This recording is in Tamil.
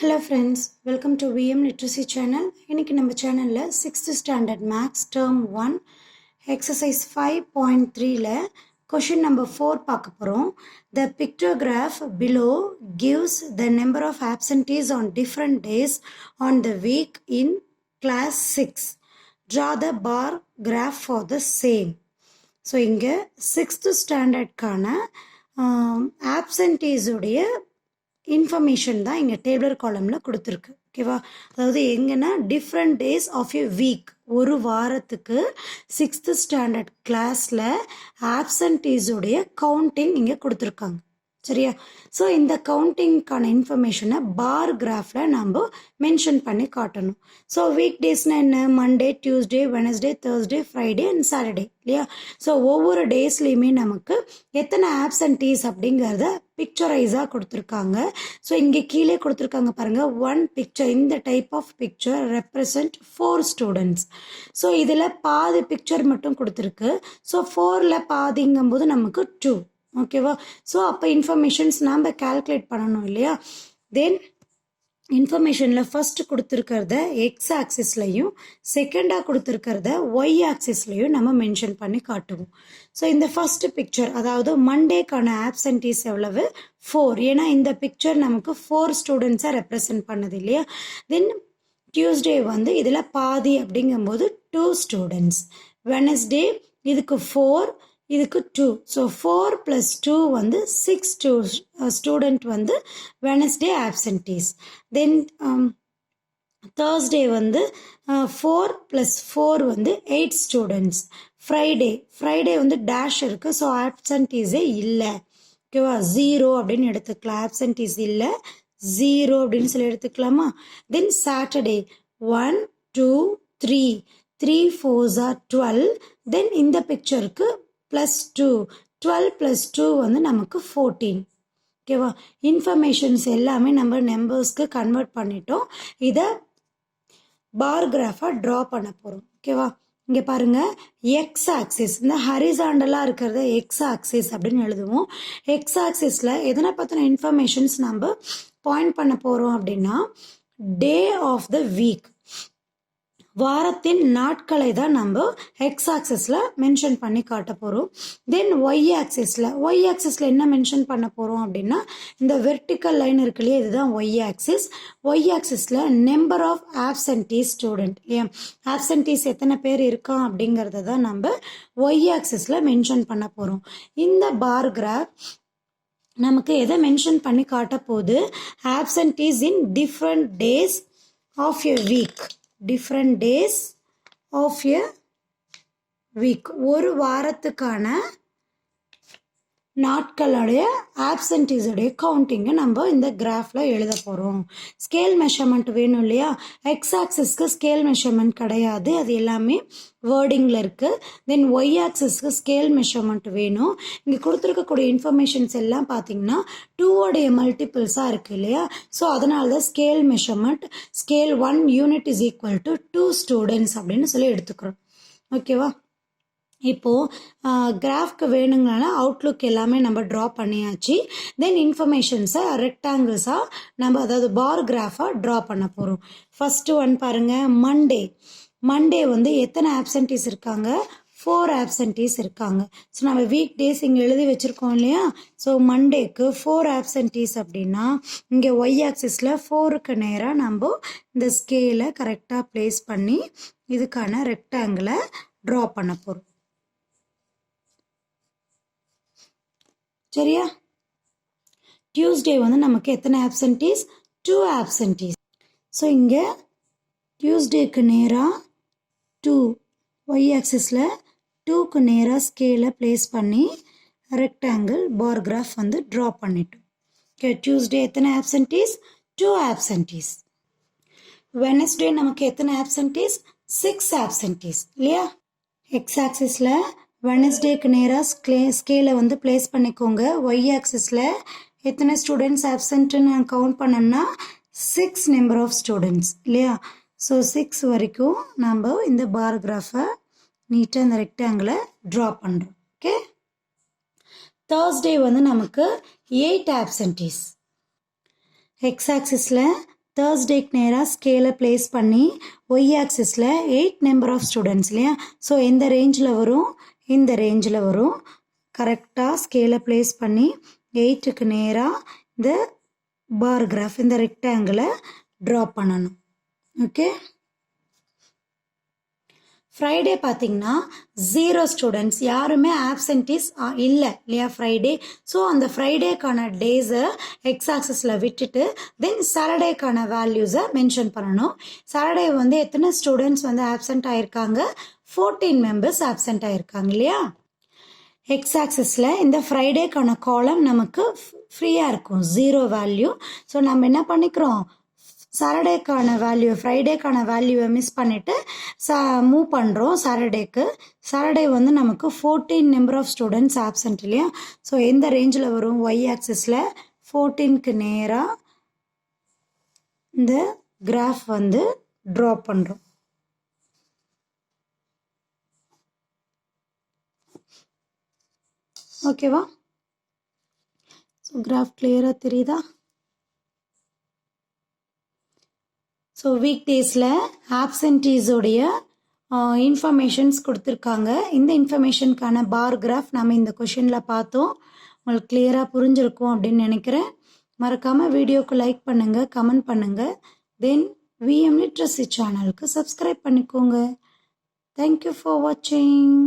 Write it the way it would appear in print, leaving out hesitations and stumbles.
Hello friends, welcome to VM Literacy channel. இன்னைக்கு நம்ம சேனல்ல 6th standard maths term 1 exercise 5.3ல question number 4 பார்க்க போறோம். The pictograph below gives the number of absentees on different days on the week in class 6. Draw the bar graph for the same. So இங்கே 6th ஸ்டாண்டர்ட்கான ஆப்சன்டீஸ் உடைய இன்ஃபர்மேஷன் தான் இங்கே டேபிளர் காலமில் கொடுத்துருக்கு. ஓகேவா, அதாவது எங்கன்னா different days of a week, ஒரு வாரத்துக்கு 6th ஸ்டாண்டர்ட் கிளாஸில் ஆப்சன்டீஸுடைய கவுண்டிங் இங்கே கொடுத்துருக்காங்க. சரியா, ஸோ இந்த கவுண்டிங்க்கான இன்ஃபர்மேஷனை பார் கிராஃபில் நம்ம மென்ஷன் பண்ணி காட்டணும். ஸோ வீக் டேஸ்னால் என்ன? Monday, Tuesday, Wednesday, Thursday, Friday and Saturday இல்லையா? ஸோ ஒவ்வொரு டேஸ்லேயுமே நமக்கு எத்தனை ஆப்சன்டீஸ் அப்படிங்கிறத பிக்சரைஸாக கொடுத்துருக்காங்க. ஸோ இங்கே கீழே கொடுத்துருக்காங்க பாருங்கள், ஒன் பிக்சர், இந்த type of picture represent 4 students. So இதில் பாதி பிக்சர் மட்டும் கொடுத்துருக்கு. ஸோ 4ல் பாதிங்கும்போது நமக்கு 2. ஓகேவா, ஸோ அப்போ இன்ஃபர்மேஷன்ஸ் நாம் கால்குலேட் பண்ணணும் இல்லையா? தென் இன்ஃபர்மேஷனில் ஃபர்ஸ்ட் கொடுத்துருக்கிறத எக்ஸ் ஆக்சிஸ்லையும் செகண்டாக கொடுத்துருக்கிறத ஒய் ஆக்சிஸ்லையும் நம்ம மென்ஷன் பண்ணி காட்டுவோம். ஸோ இந்த ஃபர்ஸ்ட் பிக்சர், அதாவது மண்டேக்கான ஆப்சன்டீஸ் எவ்வளவு? 4. ஏன்னா இந்த பிக்சர் நமக்கு 4 ஸ்டூடெண்ட்ஸை ரெப்ரசன்ட் பண்ணுது இல்லையா? தென் டியூஸ்டே வந்து இதில் பாதி அப்படிங்கும்போது 2 ஸ்டூடெண்ட்ஸ். வெனஸ்டே இதுக்கு 4, இதுக்கு 2. ஸோ 4 + 2 வந்து 6 ஸ்டூடெண்ட் வந்து வெனஸ்டே ஆப்சன்டீஸ். தென் தேர்ஸ்டே வந்து 4 + 4 வந்து 8 ஸ்டூடெண்ட்ஸ். ஃப்ரைடே வந்து டேஷ் இருக்குது, ஸோ ஆப்சன்டீஸே இல்லை. ஓகேவா, 0 அப்படின்னு எடுத்துக்கலாம். ஆப்சன்டீஸ் இல்லை, 0 அப்படின்னு சொல்லி எடுத்துக்கலாமா? தென் சாட்டர்டே 1 2 3, 3 4s are 12. தென் இந்த பிக்சருக்கு +2, 12 + 2 வந்து நமக்கு 14. ஓகேவா, இன்ஃபர்மேஷன்ஸ் எல்லாமே நம்ம நம்பர்ஸ்க்கு கன்வெர்ட் பண்ணிட்டோம். இதை பார் கிராஃபாக ட்ரா பண்ண போகிறோம். ஓகேவா, இங்கே பாருங்கள், எக்ஸ் ஆக்சிஸ், இந்த ஹரிசாண்டலாக இருக்கிறத எக்ஸ் ஆக்சிஸ் அப்படின்னு எழுதுவோம். எக்ஸ் ஆக்சிஸில் எதனை பற்றின இன்ஃபர்மேஷன்ஸ் நம்ம பாயிண்ட் பண்ண போகிறோம் அப்படின்னா, டே ஆஃப் த வீக், வாரத்தின் நாட்களை தான் நம்ம எக்ஸ் ஆக்சிஸில் மென்ஷன் பண்ணி காட்ட போகிறோம். தென் ஒய் ஆக்சிஸில் என்ன மென்ஷன் பண்ண போகிறோம் அப்படின்னா, இந்த வெர்டிக்கல் லைன் இருக்கு இல்லையா, இதுதான் ஒய் ஆக்சிஸ். ஒய் ஆக்சிஸில் நம்பர் ஆஃப் ஆப்சன்டீஸ் ஸ்டூடெண்ட் இல்லையா, ஆப்சன்டீஸ் எத்தனை பேர் இருக்கான் அப்படிங்கிறத தான் நம்ம ஒய் ஆக்சிஸில் மென்ஷன் பண்ண போகிறோம். இந்த பார் கிராஃப் நமக்கு எதை மென்ஷன் பண்ணி காட்ட போகுது? Absentees in different days of a week. Different days of a week, ஒரு வாரத்துக்கான நாட்களுடைய ஆப்சன்டீஸுடைய கவுண்டிங்கை நம்ம இந்த கிராஃபில் எழுத போகிறோம். ஸ்கேல் மெஷர்மெண்ட் வேணும் இல்லையா? எக்ஸ் ஆக்சிஸ்க்கு ஸ்கேல் மெஷர்மெண்ட் கிடையாது, அது எல்லாமே வேர்டிங்கில் இருக்குது. தென் ஒய் ஆக்சிஸ்க்கு ஸ்கேல் மெஷர்மெண்ட் வேணும். இங்கே கொடுத்துருக்கக்கூடிய இன்ஃபர்மேஷன்ஸ் எல்லாம் பார்த்தீங்கன்னா 2 மல்டிபிள்ஸாக இருக்குது இல்லையா? ஸோ அதனால தான் scale measurement, scale 1 unit is equal to 2 students அப்படின்னு சொல்லி எடுத்துக்கிறோம். ஓகேவா, இப்போது கிராஃப்க்கு வேணுங்கனால அவுட்லுக் எல்லாமே நம்ம ட்ரா பண்ணியாச்சு. தென் இன்ஃபர்மேஷன்ஸை ரெக்டாங்கிள்ஸாக நம்ம, அதாவது பார் கிராஃபாக ட்ரா பண்ண போகிறோம். ஃபஸ்ட்டு ஒன் பாருங்கள், மண்டே வந்து எத்தனை ஆப்சன்டீஸ் இருக்காங்க? 4 ஆப்சன்டீஸ் இருக்காங்க. ஸோ நம்ம வீக் டேஸ் இங்கே எழுதி வச்சுருக்கோம் இல்லையா? ஸோ மண்டேக்கு 4 ஆப்சன்டீஸ் அப்படின்னா இங்கே ஒய் ஆக்சிஸில் 4க்கு நேராக நம்ம இந்த ஸ்கேலை கரெக்டாக ப்ளேஸ் பண்ணி இதுக்கான ரெக்டாங்கிளை ட்ரா பண்ண போகிறோம். சரியா, டியூஸ்டே வந்து நமக்கு எத்தனை ஆப்சன்டீஸ்? 2 ஆப்சன்டீஸ். ஸோ இங்கே டியூஸ்டேக்கு நேராக 2, ஒய் ஆக்சிஸில் 2க்கு நேராக ஸ்கேலை ப்ளேஸ் பண்ணி ரெக்டாங்கிள் பார் கிராஃப் வந்து ட்ரா பண்ணிட்டோம். ஓகே, டியூஸ்டே எத்தனை ஆப்சன்டீஸ்? 2 ஆப்சன்டீஸ். வெனஸ்டே நமக்கு எத்தனை ஆப்சன்டீஸ்? 6 ஆப்சன்டீஸ் இல்லையா? எக்ஸ் ஆக்சிஸில் வெனஸ்டேக்கு நேராக ஸ்கேலை வந்து ப்ளேஸ் பண்ணிக்கோங்க. ஒய் ஆக்சிஸில் எத்தனை ஸ்டூடெண்ட்ஸ் ஆப்சண்ட்டுன்னு நான் கவுண்ட் பண்ணோம்னா 6 நம்பர் ஆஃப் ஸ்டூடெண்ட்ஸ் இல்லையா? ஸோ 6 வரைக்கும் நம்ம இந்த பார் கிராஃபை நீட்டாக இந்த ரெக்டாங்கிளை ட்ரா பண்ணுறோம். ஓகே, தேர்ஸ்டே வந்து நமக்கு 8 ஆப்சன்டீஸ். எக்ஸ் ஆக்சிஸில் தேர்ஸ்டேக்கு நேராக ஸ்கேலை ப்ளேஸ் பண்ணி ஒய் ஆக்சிஸில் 8 நம்பர் ஆஃப் ஸ்டூடெண்ட்ஸ் இல்லையா. ஸோ எந்த ரேஞ்சில் வரும், இந்த ரேஞ்சில் வரும். கரெக்டாக ஸ்கேலை ப்ளேஸ் பண்ணி 8க்கு நேராக இந்த பார் கிராஃப், இந்த ரெக்டாங்கிளை ட்ரா பண்ணணும். ஓகே. ஃப்ரைடே பார்த்தீங்கன்னா 0 ஸ்டூடெண்ட்ஸ், யாருமே ஆப்சென்டீஸ் இல்லை இல்லையா ஃப்ரைடே. ஸோ அந்த ஃப்ரைடேக்கான டேஸை எக்ஸ் ஆக்சஸில் விட்டுட்டு தென் சாட்டர்டேக்கான வேல்யூஸை மென்ஷன் பண்ணணும். சாட்டர்டே வந்து எத்தனை ஸ்டூடெண்ட்ஸ் வந்து ஆப்சென்ட் ஆகிருக்காங்க, 14 மெம்பர்ஸ் ஆப்சென்ட் ஆகிருக்காங்க இல்லையா. எக்ஸ் ஆக்சஸில் இந்த ஃப்ரைடேக்கான காலம் நமக்கு ஃப்ரீயாக இருக்கும், 0 வேல்யூ. ஸோ நம்ம என்ன பண்ணிக்கிறோம், சாட்டர்டேக்கான வேல்யூ, ஃப்ரைடேக்கான வேல்யூவை மிஸ் பண்ணிவிட்டு மூவ் பண்ணுறோம் சாட்டர்டேக்கு. சாட்டர்டே வந்து நமக்கு 14 நம்பர் ஆஃப் ஸ்டூடெண்ட்ஸ் ஆப்சென்ட் இல்லையா. ஸோ எந்த ரேஞ்சில் வரும், ஒய் ஆக்சிஸில் 14க்கு நேராக இந்த கிராஃப் வந்து ட்ரா பண்ணுறோம். ஓகேவா. ஸோ கிராஃப் கிளியராக தெரியுதா. ஸோ வீக் டேஸில் ஆப்சென்டீஸோடைய இன்ஃபர்மேஷன்ஸ் கொடுத்துருக்காங்க. இந்த இன்ஃபர்மேஷனுக்கான பார் கிராஃப் நம்ம இந்த கொஷினில் பார்த்தோம். உங்களுக்கு கிளியராக புரிஞ்சிருக்கும் அப்படின்னு நினைக்கிறேன். மறக்காமல் வீடியோக்கு லைக் பண்ணுங்கள், கமெண்ட் பண்ணுங்கள். தென் விஎம் லிட்ரஸி சேனலுக்கு சப்ஸ்கிரைப் பண்ணிக்கோங்க. தேங்க்யூ ஃபார் வாட்சிங்.